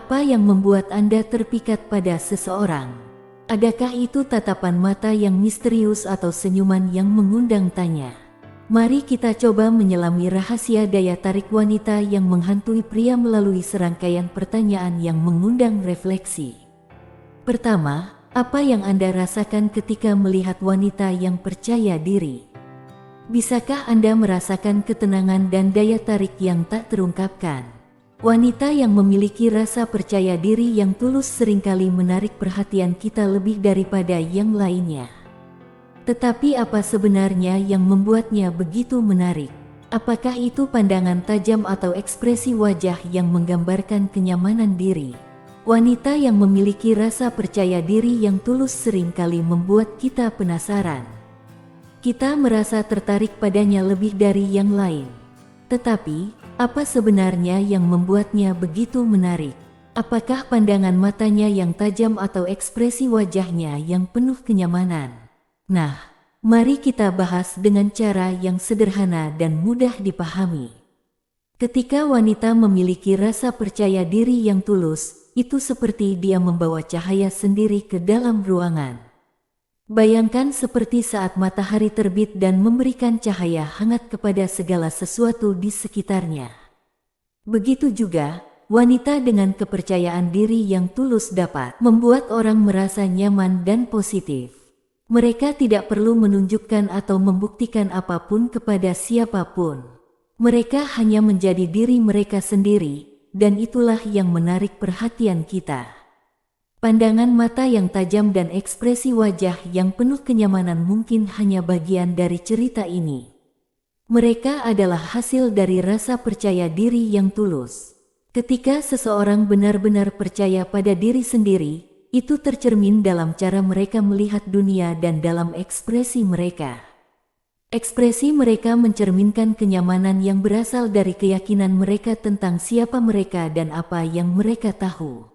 Apa yang membuat Anda terpikat pada seseorang? Adakah itu tatapan mata yang misterius atau senyuman yang mengundang tanya? Mari kita coba menyelami rahasia daya tarik wanita yang menghantui pria melalui serangkaian pertanyaan yang mengundang refleksi. Pertama, apa yang Anda rasakan ketika melihat wanita yang percaya diri? Bisakah Anda merasakan ketenangan dan daya tarik yang tak terungkapkan? Wanita yang memiliki rasa percaya diri yang tulus seringkali menarik perhatian kita lebih daripada yang lainnya. Tetapi apa sebenarnya yang membuatnya begitu menarik? Apakah itu pandangan tajam atau ekspresi wajah yang menggambarkan kenyamanan diri? Wanita yang memiliki rasa percaya diri yang tulus seringkali membuat kita penasaran. Kita merasa tertarik padanya lebih dari yang lain. Tetapi, apa sebenarnya yang membuatnya begitu menarik? Apakah pandangan matanya yang tajam atau ekspresi wajahnya yang penuh kenyamanan? Nah, mari kita bahas dengan cara yang sederhana dan mudah dipahami. Ketika wanita memiliki rasa percaya diri yang tulus, itu seperti dia membawa cahaya sendiri ke dalam ruangan. Bayangkan seperti saat matahari terbit dan memberikan cahaya hangat kepada segala sesuatu di sekitarnya. Begitu juga, wanita dengan kepercayaan diri yang tulus dapat membuat orang merasa nyaman dan positif. Mereka tidak perlu menunjukkan atau membuktikan apapun kepada siapapun. Mereka hanya menjadi diri mereka sendiri, dan itulah yang menarik perhatian kita. Pandangan mata yang tajam dan ekspresi wajah yang penuh kenyamanan mungkin hanya bagian dari cerita ini. Mereka adalah hasil dari rasa percaya diri yang tulus. Ketika seseorang benar-benar percaya pada diri sendiri, itu tercermin dalam cara mereka melihat dunia dan dalam ekspresi mereka. Ekspresi mereka mencerminkan kenyamanan yang berasal dari keyakinan mereka tentang siapa mereka dan apa yang mereka tahu.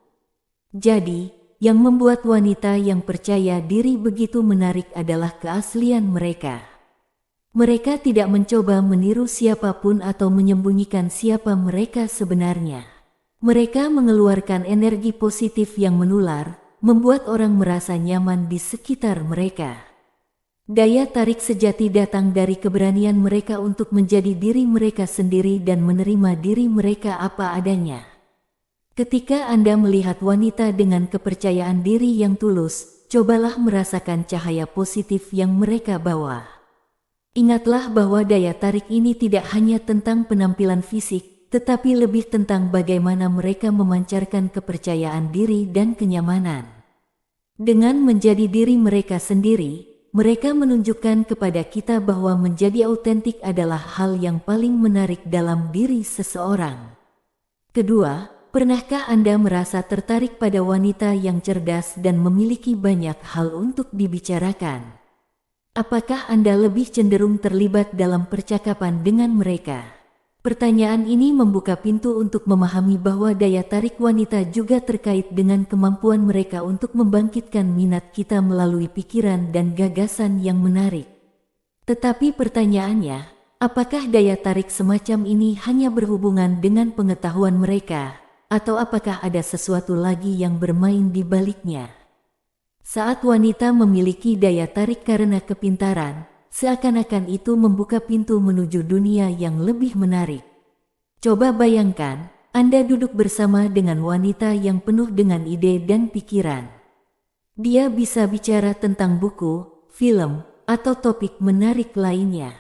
Jadi, yang membuat wanita yang percaya diri begitu menarik adalah keaslian mereka. Mereka tidak mencoba meniru siapapun atau menyembunyikan siapa mereka sebenarnya. Mereka mengeluarkan energi positif yang menular, membuat orang merasa nyaman di sekitar mereka. Daya tarik sejati datang dari keberanian mereka untuk menjadi diri mereka sendiri dan menerima diri mereka apa adanya. Ketika Anda melihat wanita dengan kepercayaan diri yang tulus, cobalah merasakan cahaya positif yang mereka bawa. Ingatlah bahwa daya tarik ini tidak hanya tentang penampilan fisik, tetapi lebih tentang bagaimana mereka memancarkan kepercayaan diri dan kenyamanan. Dengan menjadi diri mereka sendiri, mereka menunjukkan kepada kita bahwa menjadi autentik adalah hal yang paling menarik dalam diri seseorang. Kedua, pernahkah Anda merasa tertarik pada wanita yang cerdas dan memiliki banyak hal untuk dibicarakan? Apakah Anda lebih cenderung terlibat dalam percakapan dengan mereka? Pertanyaan ini membuka pintu untuk memahami bahwa daya tarik wanita juga terkait dengan kemampuan mereka untuk membangkitkan minat kita melalui pikiran dan gagasan yang menarik. Tetapi pertanyaannya, apakah daya tarik semacam ini hanya berhubungan dengan pengetahuan mereka? Atau apakah ada sesuatu lagi yang bermain di baliknya? Saat wanita memiliki daya tarik karena kepintaran, seakan-akan itu membuka pintu menuju dunia yang lebih menarik. Coba bayangkan, Anda duduk bersama dengan wanita yang penuh dengan ide dan pikiran. Dia bisa bicara tentang buku, film, atau topik menarik lainnya.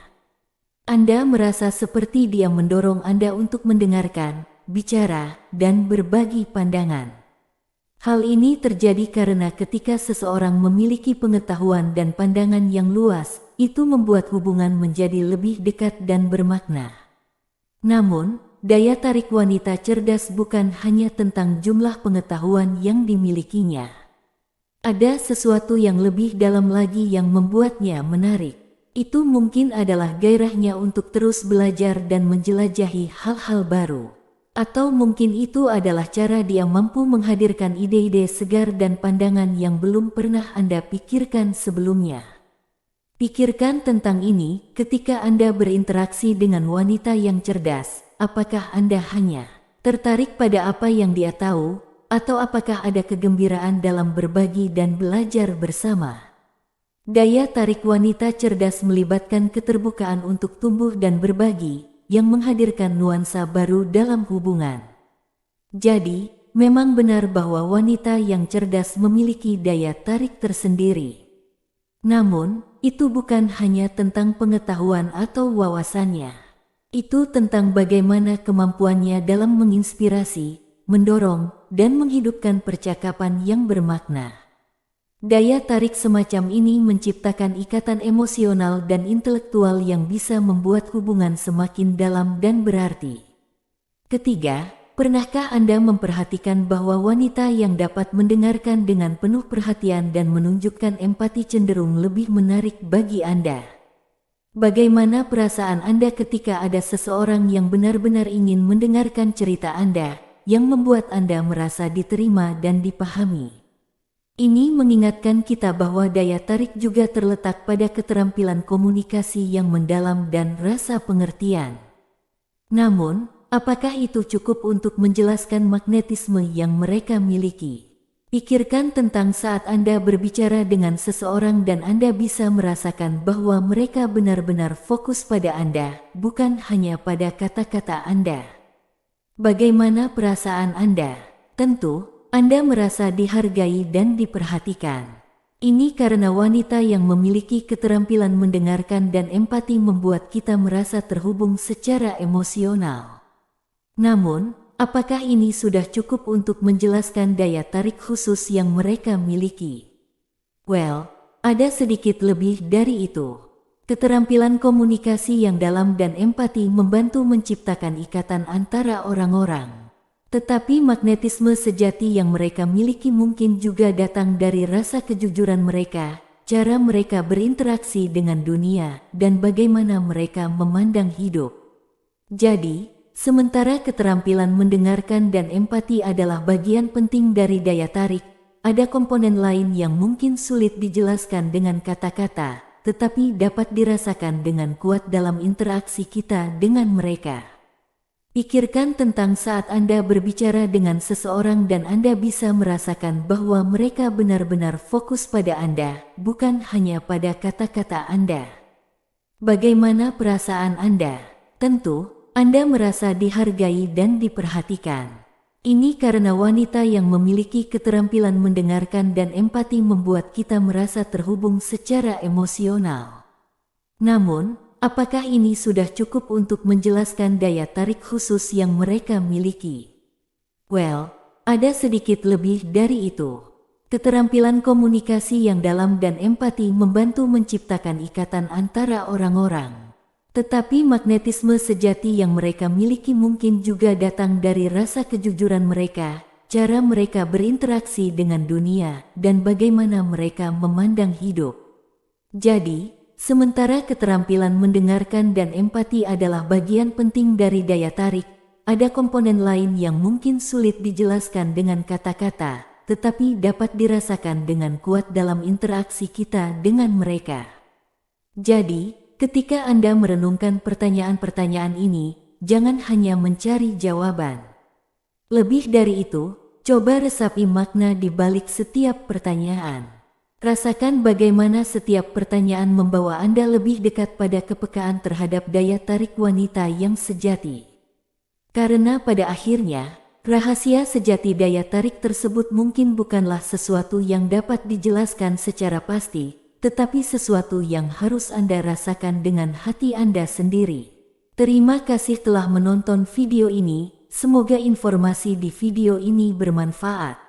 Anda merasa seperti dia mendorong Anda untuk mendengarkan, bicara, dan berbagi pandangan. Hal ini terjadi karena ketika seseorang memiliki pengetahuan dan pandangan yang luas, itu membuat hubungan menjadi lebih dekat dan bermakna. Namun, daya tarik wanita cerdas bukan hanya tentang jumlah pengetahuan yang dimilikinya. Ada sesuatu yang lebih dalam lagi yang membuatnya menarik. Itu mungkin adalah gairahnya untuk terus belajar dan menjelajahi hal-hal baru. Atau mungkin itu adalah cara dia mampu menghadirkan ide-ide segar dan pandangan yang belum pernah Anda pikirkan sebelumnya. Pikirkan tentang ini ketika Anda berinteraksi dengan wanita yang cerdas. Apakah Anda hanya tertarik pada apa yang dia tahu, atau apakah ada kegembiraan dalam berbagi dan belajar bersama? Daya tarik wanita cerdas melibatkan keterbukaan untuk tumbuh dan berbagi, yang menghadirkan nuansa baru dalam hubungan. Jadi, memang benar bahwa wanita yang cerdas memiliki daya tarik tersendiri. Namun, itu bukan hanya tentang pengetahuan atau wawasannya. Itu tentang bagaimana kemampuannya dalam menginspirasi, mendorong, dan menghidupkan percakapan yang bermakna. Daya tarik semacam ini menciptakan ikatan emosional dan intelektual yang bisa membuat hubungan semakin dalam dan berarti. Ketiga, pernahkah Anda memperhatikan bahwa wanita yang dapat mendengarkan dengan penuh perhatian dan menunjukkan empati cenderung lebih menarik bagi Anda? Bagaimana perasaan Anda ketika ada seseorang yang benar-benar ingin mendengarkan cerita Anda, yang membuat Anda merasa diterima dan dipahami? Ini mengingatkan kita bahwa daya tarik juga terletak pada keterampilan komunikasi yang mendalam dan rasa pengertian. Namun, apakah itu cukup untuk menjelaskan magnetisme yang mereka miliki? Pikirkan tentang saat Anda berbicara dengan seseorang dan Anda bisa merasakan bahwa mereka benar-benar fokus pada Anda, bukan hanya pada kata-kata Anda. Bagaimana perasaan Anda? Tentu, Anda merasa dihargai dan diperhatikan. Ini karena wanita yang memiliki keterampilan mendengarkan dan empati membuat kita merasa terhubung secara emosional. Namun, apakah ini sudah cukup untuk menjelaskan daya tarik khusus yang mereka miliki? Well, ada sedikit lebih dari itu. Keterampilan komunikasi yang dalam dan empati membantu menciptakan ikatan antara orang-orang. Tetapi magnetisme sejati yang mereka miliki mungkin juga datang dari rasa kejujuran mereka, cara mereka berinteraksi dengan dunia, dan bagaimana mereka memandang hidup. Jadi, sementara keterampilan mendengarkan dan empati adalah bagian penting dari daya tarik, ada komponen lain yang mungkin sulit dijelaskan dengan kata-kata, tetapi dapat dirasakan dengan kuat dalam interaksi kita dengan mereka. Pikirkan tentang saat Anda berbicara dengan seseorang dan Anda bisa merasakan bahwa mereka benar-benar fokus pada Anda, bukan hanya pada kata-kata Anda. Bagaimana perasaan Anda? Tentu, Anda merasa dihargai dan diperhatikan. Ini karena wanita yang memiliki keterampilan mendengarkan dan empati membuat kita merasa terhubung secara emosional. Namun, apakah ini sudah cukup untuk menjelaskan daya tarik khusus yang mereka miliki? Well, ada sedikit lebih dari itu. Keterampilan komunikasi yang dalam dan empati membantu menciptakan ikatan antara orang-orang. Tetapi magnetisme sejati yang mereka miliki mungkin juga datang dari rasa kejujuran mereka, cara mereka berinteraksi dengan dunia, dan bagaimana mereka memandang hidup. Jadi, sementara keterampilan mendengarkan dan empati adalah bagian penting dari daya tarik, ada komponen lain yang mungkin sulit dijelaskan dengan kata-kata, tetapi dapat dirasakan dengan kuat dalam interaksi kita dengan mereka. Jadi, ketika Anda merenungkan pertanyaan-pertanyaan ini, jangan hanya mencari jawaban. Lebih dari itu, coba resapi makna di balik setiap pertanyaan. Rasakan bagaimana setiap pertanyaan membawa Anda lebih dekat pada kepekaan terhadap daya tarik wanita yang sejati. Karena pada akhirnya, rahasia sejati daya tarik tersebut mungkin bukanlah sesuatu yang dapat dijelaskan secara pasti, tetapi sesuatu yang harus Anda rasakan dengan hati Anda sendiri. Terima kasih telah menonton video ini, semoga informasi di video ini bermanfaat.